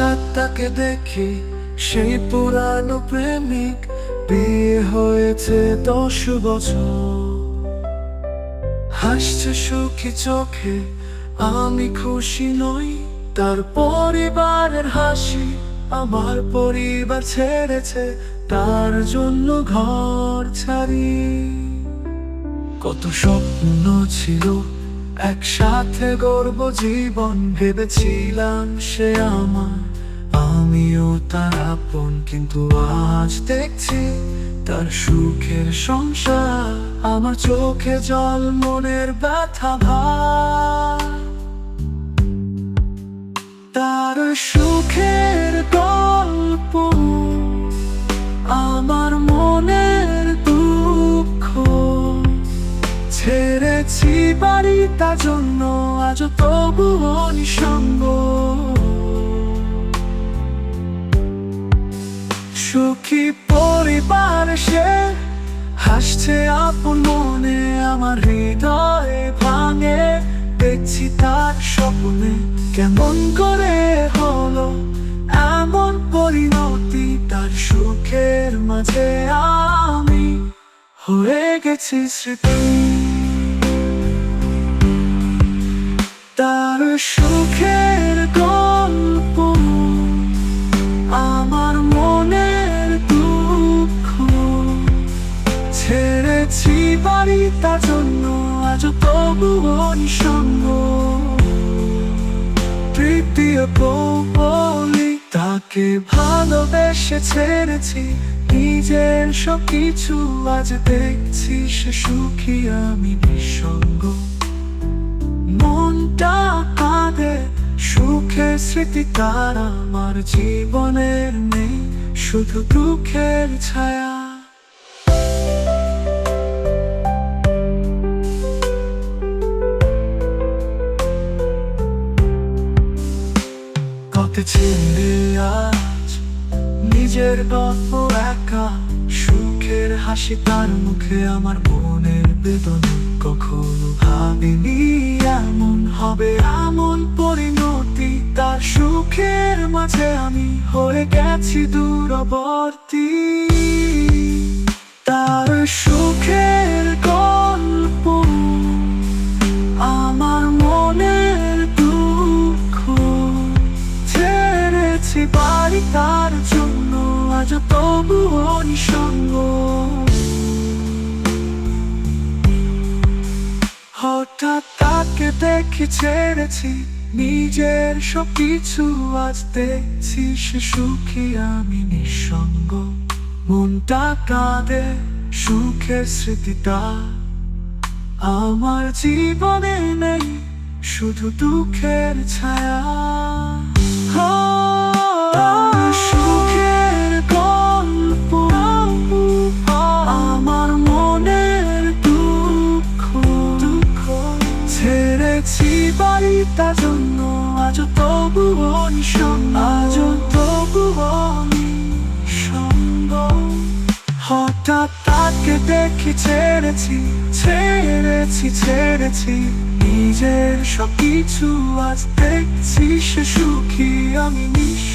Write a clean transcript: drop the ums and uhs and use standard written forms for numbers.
হঠাৎ তাকে দেখি, সেই পুরানো প্রেমিক, বিয়ে হয়েছে 10 বছর। হাসছে সুখী চোখে, আমি খুশি নই। তার পরিবারের হাসি, আমার পরিবার ছেড়েছে তার জন্য ঘর ছাড়ি। কত স্বপ্ন ছিল, একসাথে গড়ব জীবন, ভেবেছিলাম সে আমার, আমিও তার আপন। কিন্তু আজ দেখছি তার সুখের সংসার, আমার চোখে জল, মনের ব্যথা ভার। তার সুখের গল্প আমার মনের দুঃখ, ছেড়েছি বাড়ি তার জন্য, আজ তবুও নিঃসঙ্গ। সুখী পরিবার সে, হাসছে আপন মনে, আমার হৃদয়ে ভাঙে। দেখছি তার স্বপ্নে কেমন করে হলো এমন পরিণতি, তার সুখের মাঝে আমি হয়ে গেছি স্মৃতি। তার সুখের গল্প আমার মনের দুঃখ, ছেড়েছি বাড়ি তার জন্য, আজ তবুও নিঃসঙ্গ। তৃতীয় বলি, তাকে ভালোবেসে ছেড়েছি নিজের সবকিছু, আজ দেখছি সে সুখী, আমি নিঃসঙ্গ। মনটা কাঁদে, সুখের স্মৃতি তার আমার জীবনের নেই, শুধু দুঃখের ছায়া। ছেড়ে আজ নিজের গল্প একা, সুখের হাসি তার মুখে, আমার মনের বেদনা। কখনো ভাবিনি এমন হবে, এমন পরিণতি, তার সুখের মাঝে আমি হয়ে গেছি দূরবর্তী। তার সুখের গল্প আমার মনের দুঃখ, ছেড়েছি বাড়ি তার জন্য, আজ তবুও নিঃসঙ্গ। হঠাৎ তাকে দেখে ছেড়েছি নিজের সবকিছু, আজ দেখছি সে সুখী, আমি নিঃসঙ্গ। মনটা কাঁদে, সুখের স্মৃতিটা আমার জীবনে নেই, শুধু দুঃখের ছায়া। সুখের গল্প আমার মনের দুঃখ, ছেড়েছি বাড়ি তার জন্য, আজ তবুও নিঃসঙ্গ, আজ তবুও নিঃসঙ্গ। হঠাৎ তাকে দেখি ছেড়েছি, ছেড়েছি নিজের সবকিছু, আজ দেখছি সে সুখী, আমি নিঃসঙ্গ।